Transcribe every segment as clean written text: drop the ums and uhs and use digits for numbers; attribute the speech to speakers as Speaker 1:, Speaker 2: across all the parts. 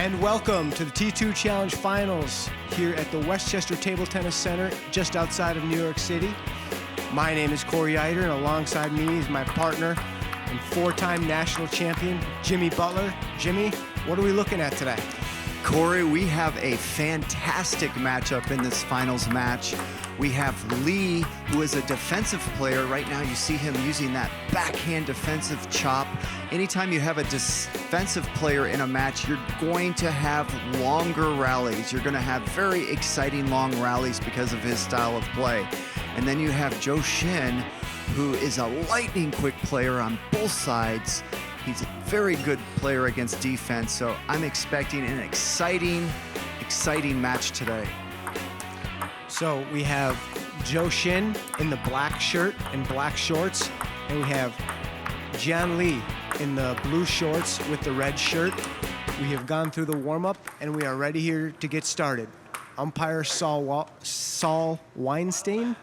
Speaker 1: And welcome to the T2 Challenge Finals here at the Westchester Table Tennis Center just outside of New York City. My name is Corey Eider, and alongside me is my partner and four-time national champion, Jimmy Butler. Jimmy, what are we looking at today?
Speaker 2: Corey, we have a fantastic matchup in this finals match. We have Lee, who is a defensive player. Right now you see him using that backhand defensive chop. Anytime you have a defensive player in a match, you're going to have longer rallies. You're going to have very exciting long rallies because of his style of play. And then you have ZHOU Xin, who is a lightning quick player on both sides. He's a very good player against defense, so I'm expecting an exciting match today.
Speaker 1: So we have ZHOU Xin in the black shirt and black shorts, and we have Jian Li in the blue shorts with the red shirt. We have gone through the warm-up, and we are ready here to get started. Umpire Saul Weinstein.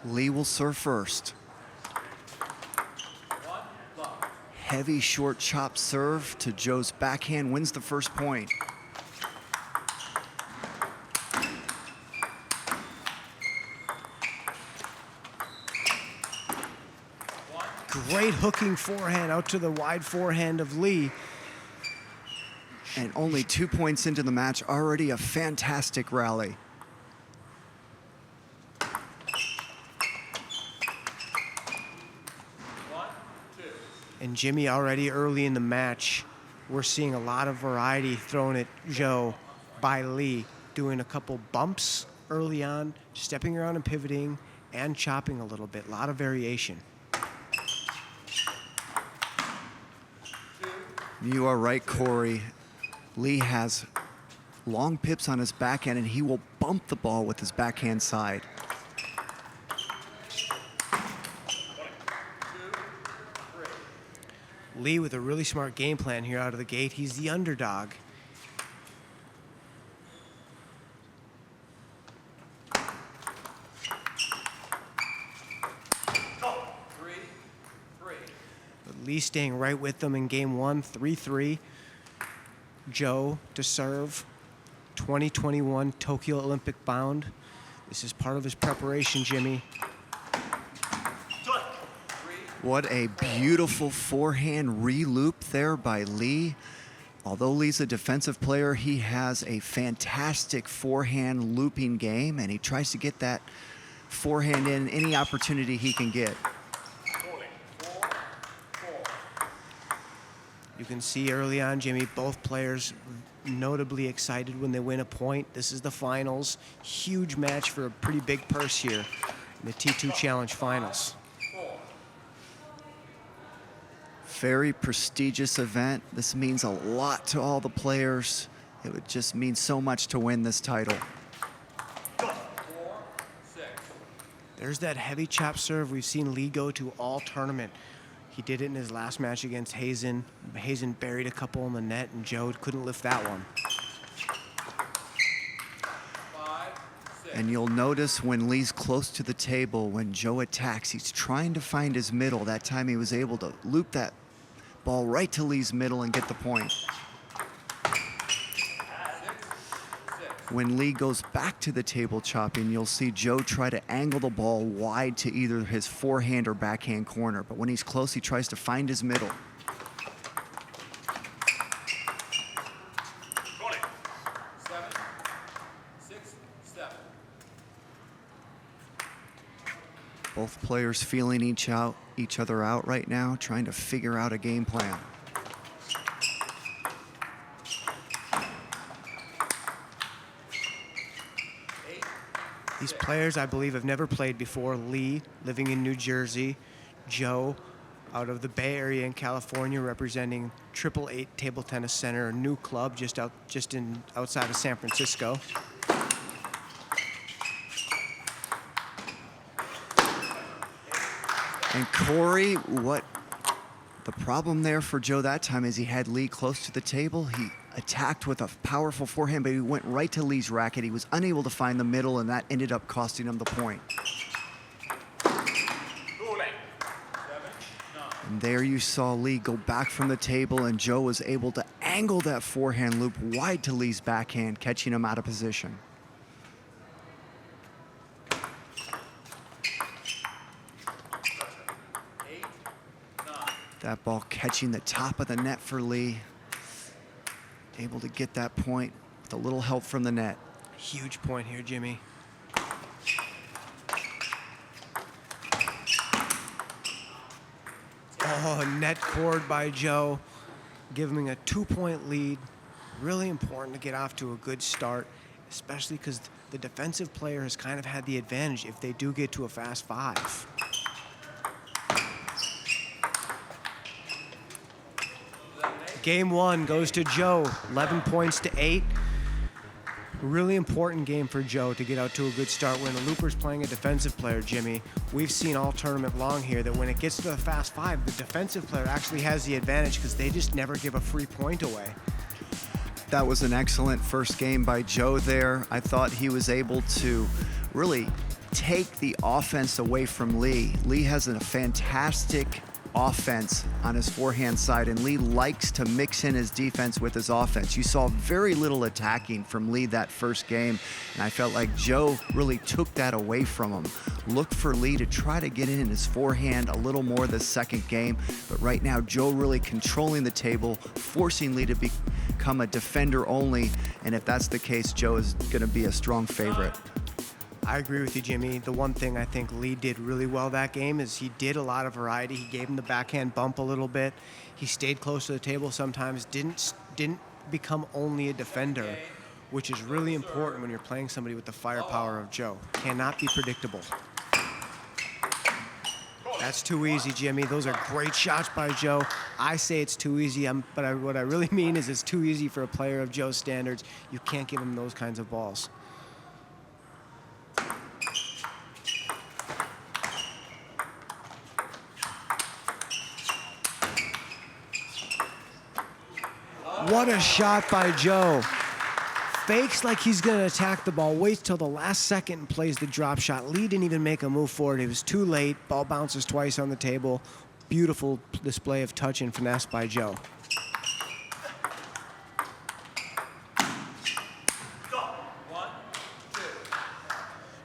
Speaker 2: Lee will serve first. Heavy short chop serve to ZHOU's backhand wins the first point.
Speaker 1: Great hooking forehand out to the wide forehand of Lee.
Speaker 2: And only 2 points into the match, already a fantastic rally.
Speaker 1: And Jimmy, already early in the match, we're seeing a lot of variety thrown at ZHOU by Lee, doing a couple bumps early on, stepping around and pivoting, and chopping a little bit. A lot of variation.
Speaker 2: You are right, Corey. Lee has long pips on his backhand, and he will bump the ball with his backhand side.
Speaker 1: Lee with a really smart game plan here out of the gate. He's the underdog. But Lee staying right with them in game one, 3-3. ZHOU to serve, 2021 Tokyo Olympic bound. This is part of his preparation, Jimmy.
Speaker 2: What a beautiful forehand re-loop there by Lee. Although Lee's a defensive player, he has a fantastic forehand looping game, and he tries to get that forehand in any opportunity he can get.
Speaker 1: You can see early on, Jimmy, both players notably excited when they win a point. This is the finals. Huge match for a pretty big purse here in the T2 Challenge Finals.
Speaker 2: Very prestigious event. This means a lot to all the players. It would just mean so much to win this title.
Speaker 1: There's that heavy chop serve we've seen Lee go to all tournament. He did it in his last match against Hazen. Hazen buried a couple in the net, and ZHOU couldn't lift that one.
Speaker 2: And you'll notice when Lee's close to the table, when ZHOU attacks, he's trying to find his middle. That time he was able to loop that ball right to Lee's middle and get the point. When Lee goes back to the table chopping, you'll see ZHOU try to angle the ball wide to either his forehand or backhand corner. But when he's close, he tries to find his middle. Both players feeling each other out right now, trying to figure out a game plan.
Speaker 1: These players, I believe, have never played before. Lee, living in New Jersey. ZHOU, out of the Bay Area in California, representing 888 Table Tennis Center, a new club outside of San Francisco.
Speaker 2: And Corey, what the problem there for ZHOU that time is he had Lee close to the table. He attacked with a powerful forehand, but he went right to Lee's racket. He was unable to find the middle, and that ended up costing him the point. And there you saw Lee go back from the table, and Zhou was able to angle that forehand loop wide to Lee's backhand, catching him out of position. That ball catching the top of the net for Lee. Able to get that point with a little help from the net.
Speaker 1: Huge point here, Jimmy. Oh, net cord by Zhou, giving a 2-point lead. Really important to get off to a good start, especially because the defensive player has kind of had the advantage if they do get to a fast 5. Game 1 goes to Zhou, 11 points to 8. Really important game for Zhou to get out to a good start. When a looper's playing a defensive player, Jimmy, we've seen all tournament long here that when it gets to the fast 5, the defensive player actually has the advantage because they just never give a free point away.
Speaker 2: That was an excellent first game by Zhou there. I thought he was able to really take the offense away from Lee. Lee has a fantastic offense on his forehand side, and Lee likes to mix in his defense with his offense. You saw very little attacking from Lee that first game, and I felt like Zhou really took that away from him. Look for Lee to try to get in his forehand a little more this second game, but right now Zhou really controlling the table, forcing Lee to become a defender only, and if that's the case, Zhou is going to be a strong favorite.
Speaker 1: I agree with you, Jimmy. The one thing I think Lee did really well that game is he did a lot of variety. He gave him the backhand bump a little bit. He stayed close to the table sometimes, didn't become only a defender, which is really important when you're playing somebody with the firepower of Zhou. Cannot be predictable. That's too easy, Jimmy. Those are great shots by Zhou. I say it's too easy, but what I really mean is it's too easy for a player of Zhou's standards. You can't give him those kinds of balls. What a shot by Zhou. Fakes like he's going to attack the ball, waits till the last second and plays the drop shot. Lee didn't even make a move forward. It was too late. Ball bounces twice on the table. Beautiful display of touch and finesse by Zhou.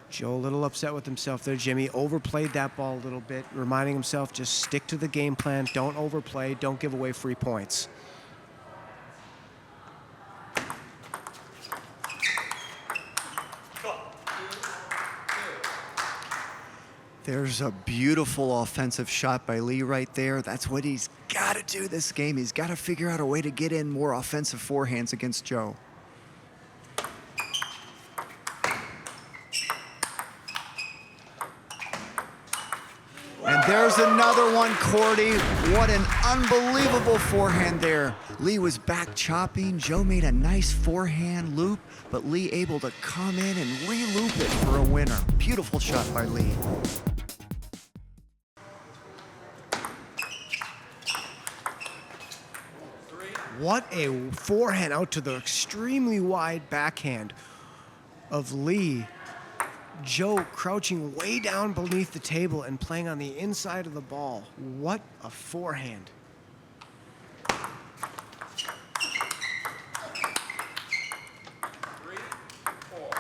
Speaker 1: Zhou a little upset with himself there, Jimmy. Overplayed that ball a little bit, reminding himself just stick to the game plan. Don't overplay. Don't give away free points.
Speaker 2: There's a beautiful offensive shot by Lee right there. That's what he's got to do this game. He's got to figure out a way to get in more offensive forehands against Zhou. And there's another one, Cordy. What an unbelievable forehand there. Lee was back chopping. Zhou made a nice forehand loop, but Lee able to come in and re-loop it for a winner. Beautiful shot by Lee.
Speaker 1: What a forehand out to the extremely wide backhand of Lee. Zhou crouching way down beneath the table and playing on the inside of the ball. What a forehand.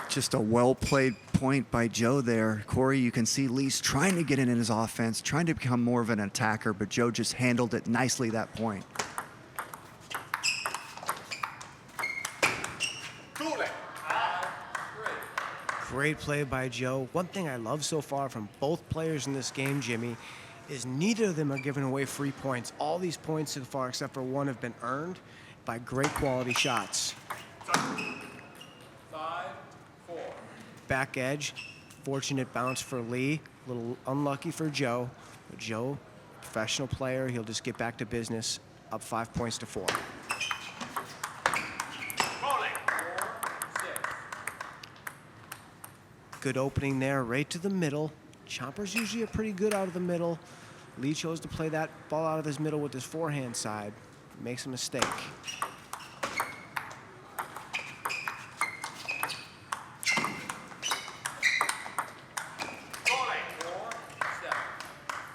Speaker 2: Just a well-played point by Zhou there. Corey, you can see Lee's trying to get in his offense, trying to become more of an attacker, but Zhou just handled it nicely that point.
Speaker 1: Great play by Zhou. One thing I love so far from both players in this game, Jimmy, is neither of them are giving away free points. All these points so far, except for one, have been earned by great quality shots.
Speaker 3: 5-4.
Speaker 1: Back edge, fortunate bounce for Lee. A little unlucky for Zhou. But Zhou, professional player, he'll just get back to business, up 5 points to 4. Good opening there, right to the middle. Choppers usually are pretty good out of the middle. Lee chose to play that ball out of his middle with his forehand side. Makes a mistake.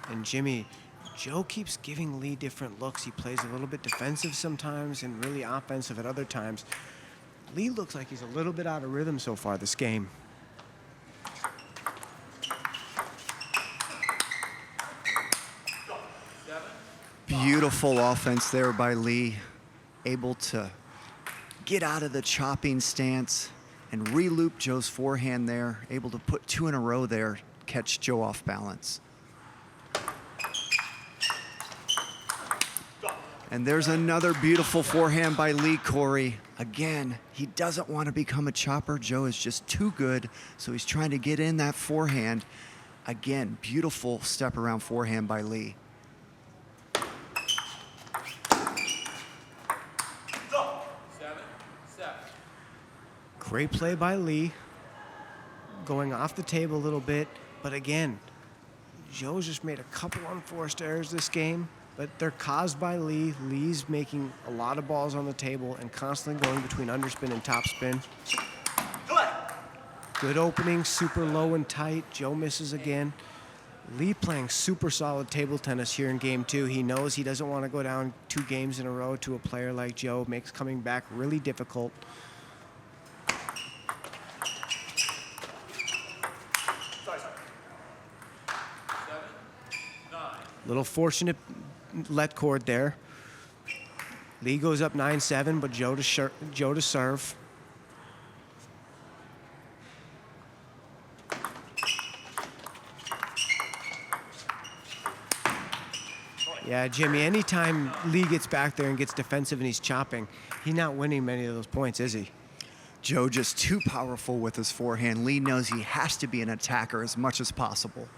Speaker 1: And Jimmy, Joe keeps giving Lee different looks. He plays a little bit defensive sometimes and really offensive at other times. Lee looks like he's a little bit out of rhythm so far this game.
Speaker 2: Beautiful offense there by Lee, able to get out of the chopping stance and re-loop Joe's forehand there, able to put 2 in a row there, catch Joe off balance. And there's another beautiful forehand by Lee, Corey. Again, he doesn't want to become a chopper. Joe is just too good, so he's trying to get in that forehand. Again, beautiful step around forehand by Lee.
Speaker 1: Great play by Lee, going off the table a little bit, but again, Joe's just made a couple unforced errors this game, but they're caused by Lee. Lee's making a lot of balls on the table and constantly going between underspin and topspin. Good opening, super low and tight. Joe misses again. Lee playing super solid table tennis here in game 2. He knows he doesn't want to go down 2 games in a row to a player like Joe. Makes coming back really difficult. Little fortunate let cord there. Lee goes up 9-7, but Joe to serve. Yeah, Jimmy, anytime Lee gets back there and gets defensive and he's chopping, he's not winning many of those points, is he?
Speaker 2: Joe just too powerful with his forehand. Lee knows he has to be an attacker as much as possible.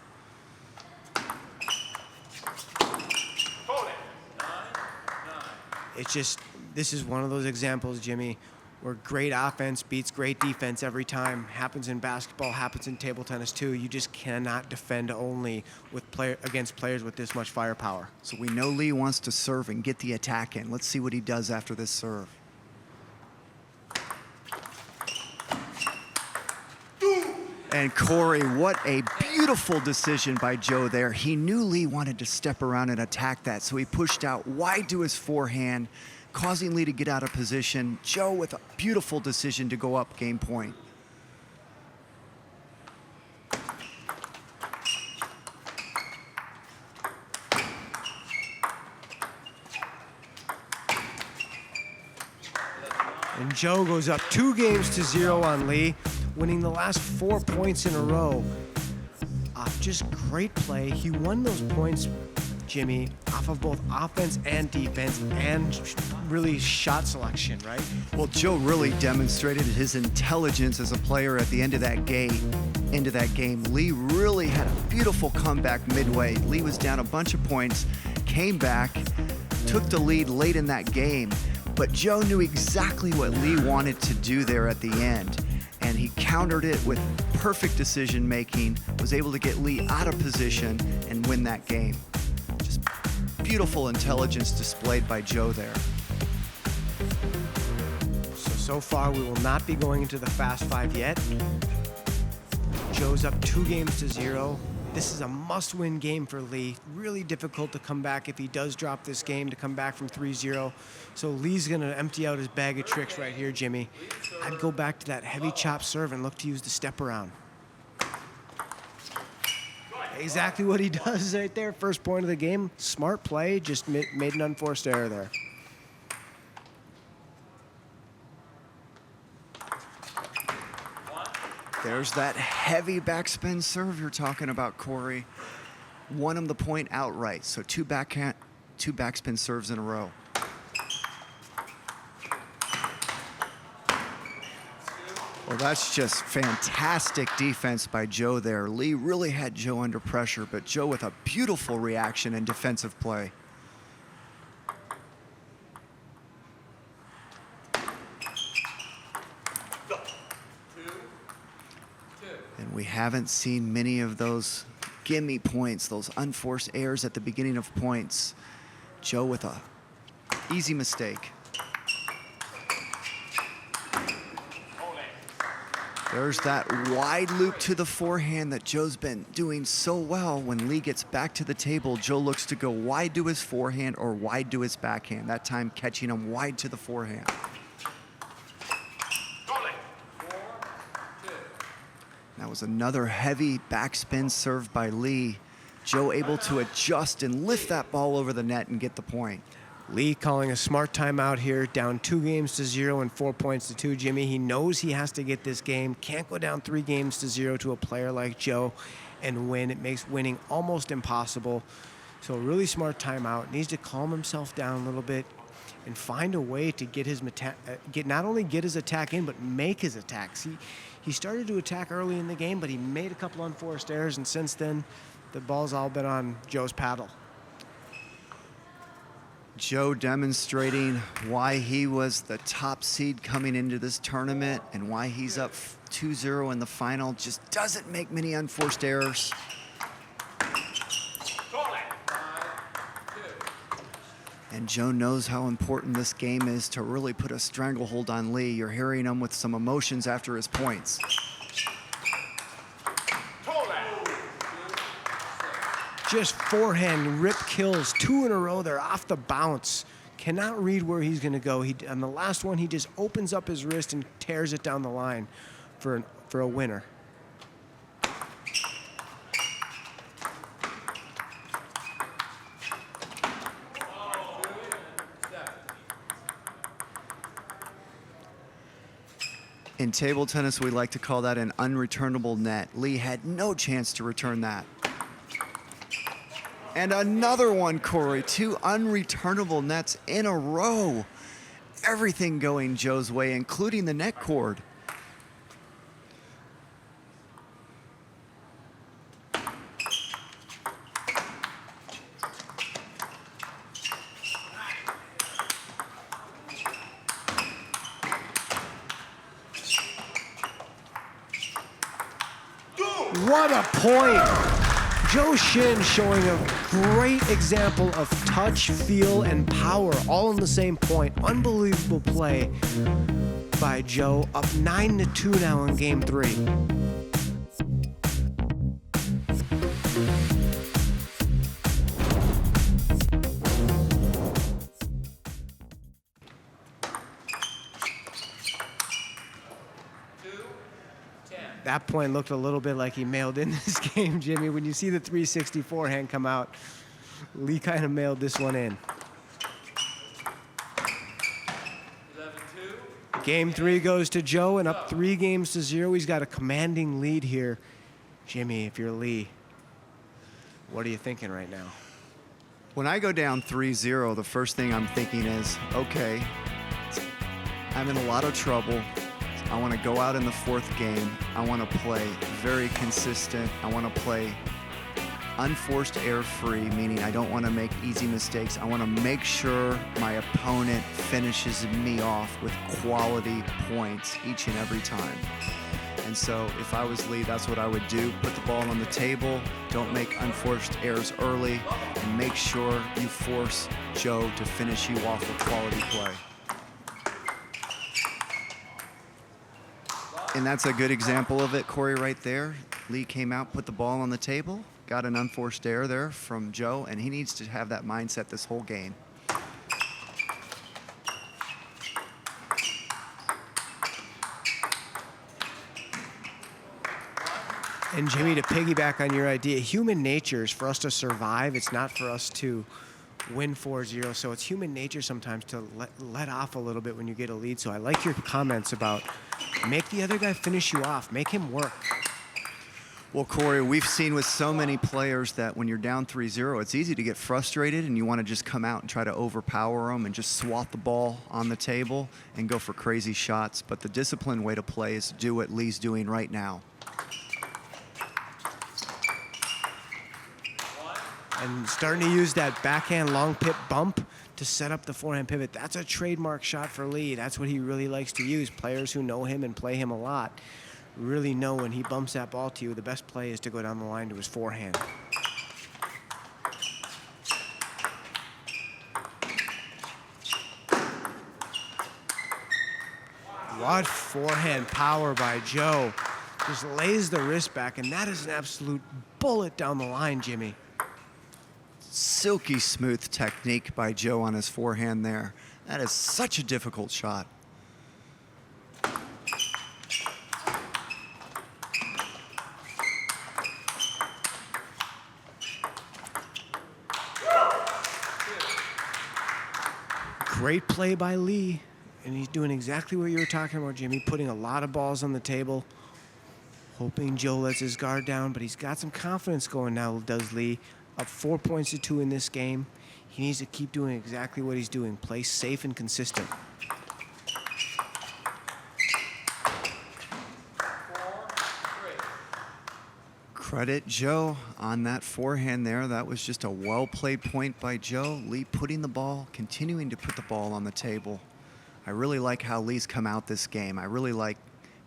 Speaker 1: It's just, this is one of those examples, Jimmy, where great offense beats great defense every time. Happens in basketball, happens in table tennis too. You just cannot defend only with against players with this much firepower.
Speaker 2: So we know Lee wants to serve and get the attack in. Let's see what he does after this serve. And Corey, what a beautiful decision by Joe there. He knew Lee wanted to step around and attack that, so he pushed out wide to his forehand, causing Lee to get out of position. Joe with a beautiful decision to go up game point.
Speaker 1: And Joe goes up 2-0 on Lee, winning the last 4 points in a row. Just great play. He won those points, Jimmy, off of both offense and defense and really shot selection, right?
Speaker 2: Well, Joe really demonstrated his intelligence as a player at the end of that game. Lee really had a beautiful comeback midway. Lee was down a bunch of points, came back, took the lead late in that game, but Joe knew exactly what Lee wanted to do there at the end, and he countered it with perfect decision making, was able to get Lee out of position and win that game. Just beautiful intelligence displayed by Joe there.
Speaker 1: So far we will not be going into the Fast 5 yet. Joe's up 2-0. This is a must-win game for Lee. Really difficult to come back if he does drop this game, to come back from 3-0. So Lee's gonna empty out his bag of tricks right here, Jimmy. I'd go back to that heavy chop serve and look to use the step around. Exactly what he does right there. First point of the game. Smart play, just made an unforced error there.
Speaker 2: There's that heavy backspin serve you're talking about, Corey. Won him the point outright, so two backspin serves in a row. Well, that's just fantastic defense by Joe there. Lee really had Joe under pressure, but Joe with a beautiful reaction and defensive play. And we haven't seen many of those gimme points, those unforced errors at the beginning of points. Joe with a easy mistake. There's that wide loop to the forehand that Zhou's been doing so well. When Li gets back to the table, Zhou looks to go wide to his forehand or wide to his backhand. That time catching him wide to the forehand. That was another heavy backspin serve by Li. Zhou able to adjust and lift that ball over the net and get the point.
Speaker 1: Li calling a smart timeout here, down 2-0 and 4 points to 2. Jimmy, he knows he has to get this game. Can't go down 3-0 to a player like Zhou and win. It makes winning almost impossible. So a really smart timeout. Needs to calm himself down a little bit and find a way to get his not only get his attack in, but make his attacks. He started to attack early in the game, but he made a couple unforced errors, and since then, the ball's all been on Zhou's paddle.
Speaker 2: Zhou demonstrating why he was the top seed coming into this tournament and why he's up 2-0 in the final. Just doesn't make many unforced errors. And Zhou knows how important this game is to really put a stranglehold on Li. You're hearing him with some emotions after his points.
Speaker 1: Just forehand rip kills, 2 in a row. They're off the bounce. Cannot read where he's going to go. On the last one, he just opens up his wrist and tears it down the line for a winner.
Speaker 2: In table tennis, we like to call that an unreturnable net. Li had no chance to return that. And another one, Corey. 2 unreturnable nets in a row. Everything going Zhou's way, including the net cord.
Speaker 1: What a point! ZHOU Xin showing a great example of touch, feel, and power all in the same point. Unbelievable play by Zhou, up 9-2 now in game 3. That point looked a little bit like he mailed in this game, Jimmy. When you see the 360 forehand come out, Li kind of mailed this one in. 11-2. Game 3 goes to Zhou, and up 3-0. He's got a commanding lead here. Jimmy, if you're Li, what are you thinking right now?
Speaker 2: When I go down 3-0, the first thing I'm thinking is, okay, I'm in a lot of trouble. I want to go out in the 4th game. I want to play very consistent. I want to play unforced error-free, meaning I don't want to make easy mistakes. I want to make sure my opponent finishes me off with quality points each and every time. And so if I was Li, that's what I would do. Put the ball on the table. Don't make unforced errors early. And make sure you force Zhou to finish you off with quality play. And that's a good example of it, Corey, right there. Li came out, put the ball on the table, got an unforced error there from Zhou, and he needs to have that mindset this whole game.
Speaker 1: And Jimmy, to piggyback on your idea, human nature is for us to survive. It's not for us to win 4-0. So it's human nature sometimes to let off a little bit when you get a lead. So I like your comments about make the other guy finish you off. Make him work.
Speaker 2: Well, Corey, we've seen with so many players that when you're down 3-0, it's easy to get frustrated and you want to just come out and try to overpower them and just swat the ball on the table and go for crazy shots. But the disciplined way to play is to do what Li's doing right now.
Speaker 1: And starting to use that backhand long pip bump to set up the forehand pivot. That's a trademark shot for Li. That's what he really likes to use. Players who know him and play him a lot really know when he bumps that ball to you, the best play is to go down the line to his forehand. What forehand power by Zhou. Just lays the wrist back, and that is an absolute bullet down the line, Jimmy.
Speaker 2: Silky smooth technique by Zhou on his forehand there. That is such a difficult shot.
Speaker 1: Great play by Li, and he's doing exactly what you were talking about, Jimmy, putting a lot of balls on the table, hoping Zhou lets his guard down, but he's got some confidence going now, does Li. Up 4 points to 2 in this game. He needs to keep doing exactly what he's doing, play safe and consistent.
Speaker 2: Credit Zhou on that forehand there. That was just a well-played point by Zhou. Li putting the ball, continuing to put the ball on the table. I really like how Li's come out this game. I really like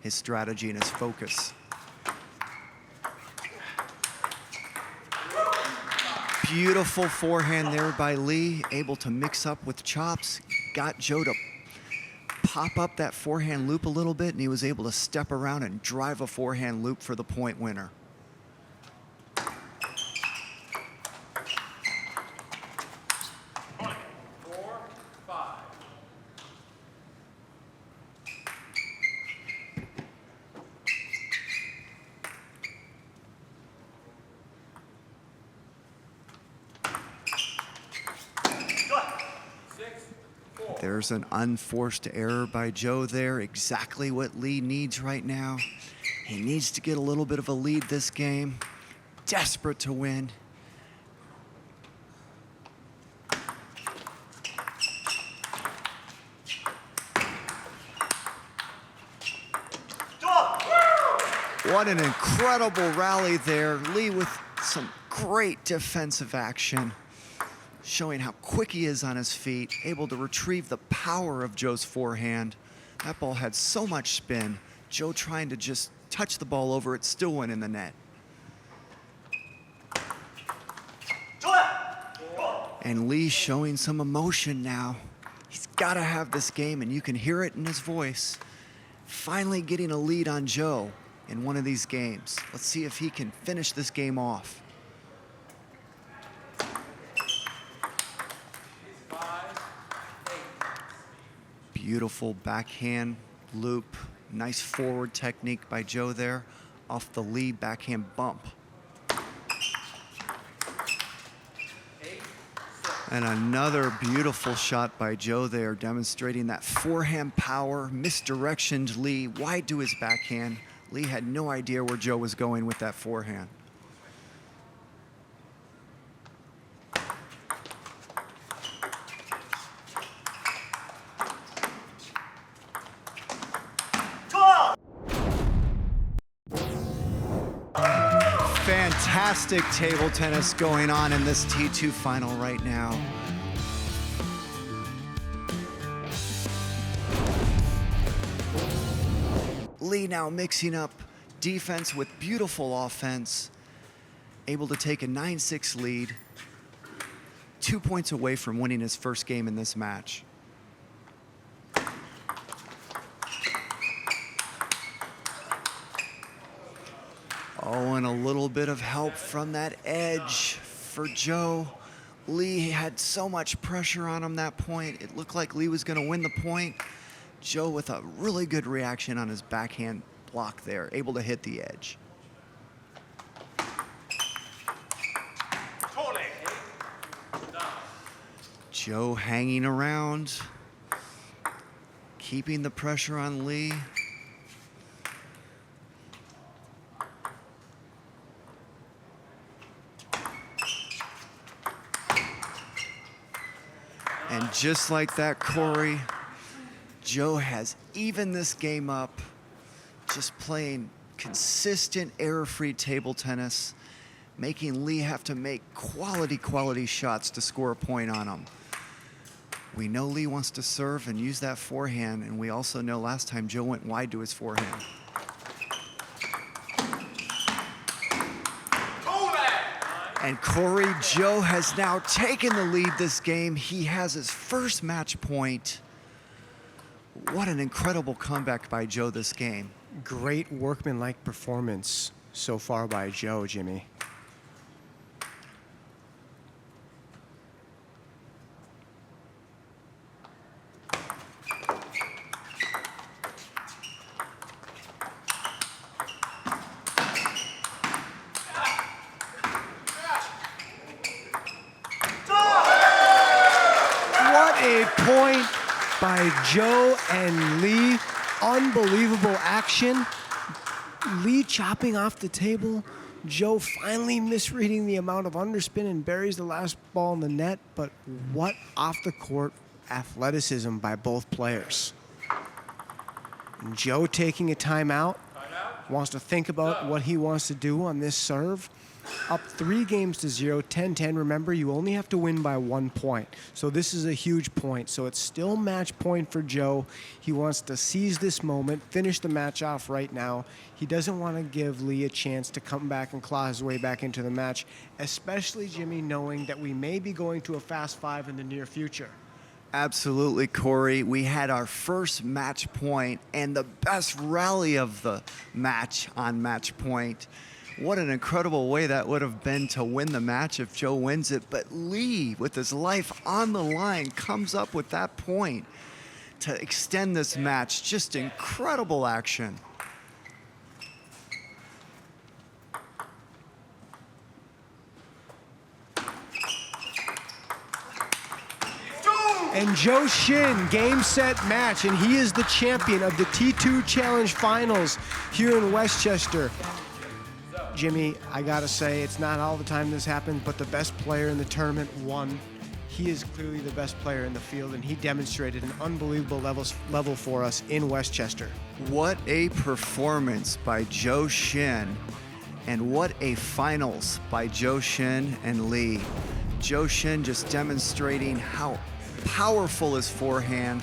Speaker 2: his strategy and his focus. Beautiful forehand there by Li, able to mix up with chops. Got Zhou to pop up that forehand loop a little bit, and he was able to step around and drive a forehand loop for the point winner. There's an unforced error by Zhou there. Exactly what Li needs right now. He needs to get a little bit of a lead this game. Desperate to win. What an incredible rally there. Li with some great defensive action, showing how quick he is on his feet, able to retrieve the power of Zhou's forehand. That ball had so much spin. Zhou trying to just touch the ball over it, still went in the net. And Li showing some emotion now. He's got to have this game, and you can hear it in his voice. Finally getting a lead on Zhou in one of these games. Let's see if he can finish this game off. Beautiful backhand loop. Nice forward technique by Zhou there. Off the Li backhand bump. And another beautiful shot by Zhou there, demonstrating that forehand power, misdirectioned Li wide to his backhand. Li had no idea where Zhou was going with that forehand. Fantastic table tennis going on in this T2 final right now. Li now mixing up defense with beautiful offense, able to take a 9-6 lead, 2 points away from winning his first game in this match. Oh, and a little bit of help from that edge for Zhou. Li had so much pressure on him that point. It looked like Li was going to win the point. Zhou with a really good reaction on his backhand block there, able to hit the edge. Zhou hanging around, keeping the pressure on Li. And just like that, Corey, Zhou has evened this game up, just playing consistent, error-free table tennis, making Li have to make quality shots to score a point on him. We know Li wants to serve and use that forehand, and we also know last time Zhou went wide to his forehand. And Corey, Zhou has now taken the lead this game. He has his first match point. What an incredible comeback by Zhou this game.
Speaker 1: Great workmanlike performance so far by Zhou, Jimmy. What a point by Zhou and Li. Unbelievable action. Li chopping off the table. Zhou finally misreading the amount of underspin and buries the last ball in the net. But what off-the-court athleticism by both players. And Zhou taking a timeout. Wants to think about what he wants to do on this serve. Up 3-0, 10-10. Remember, you only have to win by 1 point. So this is a huge point. So it's still match point for Zhou. He wants to seize this moment, finish the match off right now. He doesn't want to give Li a chance to come back and claw his way back into the match, especially, Jimmy, knowing that we may be going to a fast 5 in the near future.
Speaker 2: Absolutely, Corey. We had our first match point and the best rally of the match on match point. What an incredible way that would have been to win the match if Zhou wins it. But Li, with his life on the line, comes up with that point to extend this match. Just incredible action.
Speaker 1: And ZHOU Xin, game, set, match, and he is the champion of the T2 Challenge Finals here in Westchester. Jimmy, I gotta say, it's not all the time this happens, but the best player in the tournament won. He is clearly the best player in the field, and he demonstrated an unbelievable level for us in Westchester.
Speaker 2: What a performance by ZHOU Xin, and what a finals by ZHOU Xin and Li. ZHOU Xin just demonstrating how powerful his forehand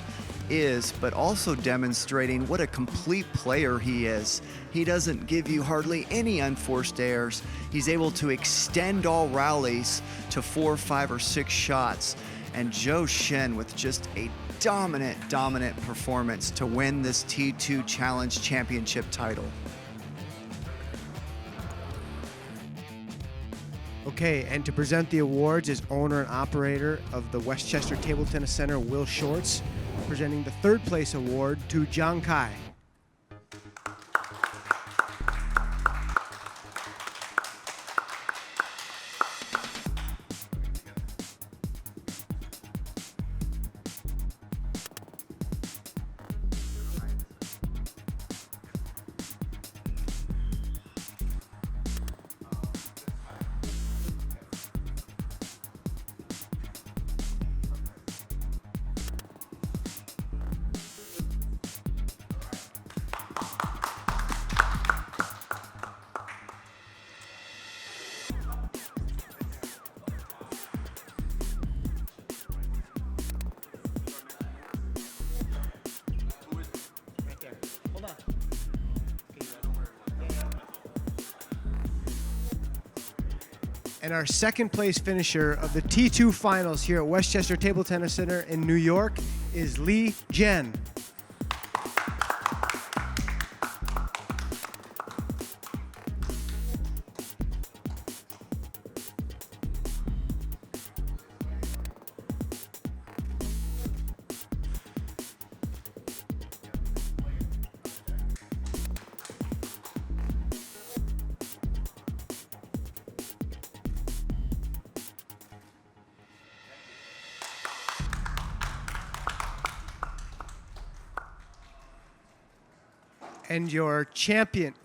Speaker 2: is, but also demonstrating what a complete player he is. He doesn't give you hardly any unforced errors. He's able to extend all rallies to 4, 5, or 6 shots. And ZHOU Xin with just a dominant performance to win this T2 Challenge Championship title.
Speaker 1: Okay, and to present the awards is owner and operator of the Westchester Table Tennis Center, Will Shorts, presenting the 3rd place award to Zhang Kai. And our 2nd place finisher of the T2 Finals here at Westchester Table Tennis Center in New York is LI Jian. And your champion.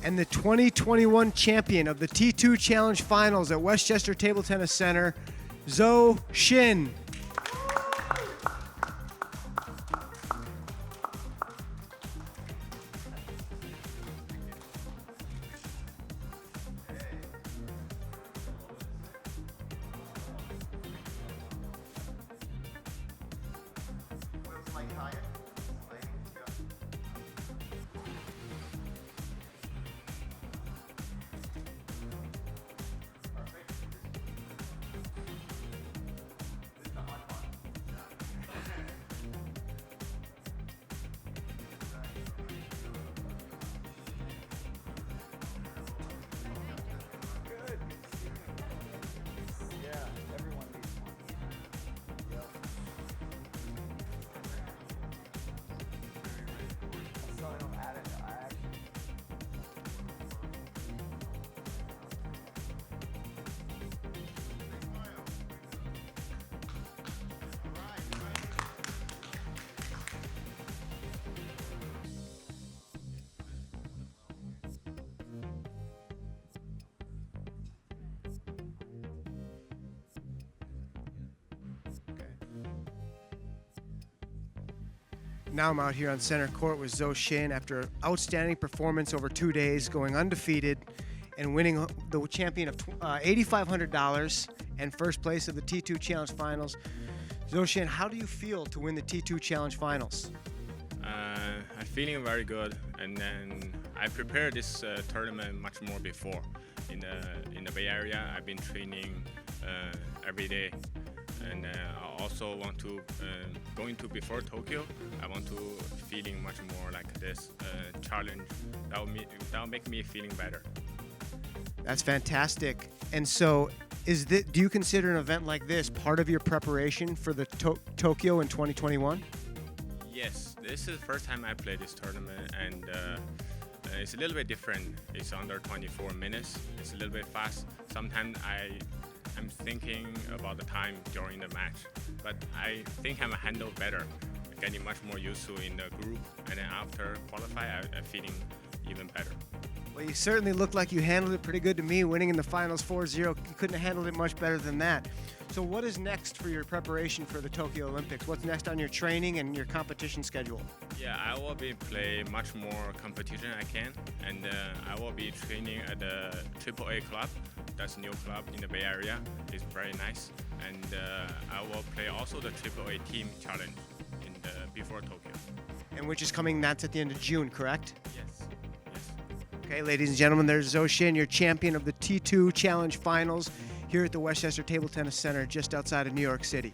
Speaker 1: And the 2021 champion of the T2 Challenge Finals at Westchester Table Tennis Center, ZHOU Xin. Now I'm out here on center court with ZHOU Xin after an outstanding performance over 2 days, going undefeated and winning the champion of $8,500 and first place of the T2 Challenge Finals. ZHOU Xin, how do you feel to win the T2 Challenge Finals?
Speaker 3: I'm feeling very good, and then I prepared this tournament much more before. In the Bay Area, I've been training every day, and I also want to going to before Tokyo. I want to feeling much more like this challenge. That'll make me feeling better.
Speaker 1: That's fantastic. And so, do you consider an event like this part of your preparation for the Tokyo in 2021?
Speaker 3: Yes, this is the first time I play this tournament, and it's a little bit different. It's under 24 minutes. It's a little bit fast. Sometimes I'm thinking about the time during the match, but I think I'm handled better, getting much more used to in the group, and then after qualify, I'm feeling even better.
Speaker 1: Well, you certainly look like you handled it pretty good to me, winning in the finals 4-0. You couldn't have handled it much better than that. So what is next for your preparation for the Tokyo Olympics? What's next on your training and your competition schedule?
Speaker 3: Yeah, I will be play much more competition I can, and I will be training at the AAA club. That's a new club in the Bay Area. It's very nice, and I will play also the AAA team challenge before Tokyo.
Speaker 1: And which is coming, that's at the end of June, correct?
Speaker 3: Yes.
Speaker 1: Okay, ladies and gentlemen, there's ZHOU Xin, your champion of the T2 Challenge Finals here at the Westchester Table Tennis Center just outside of New York City.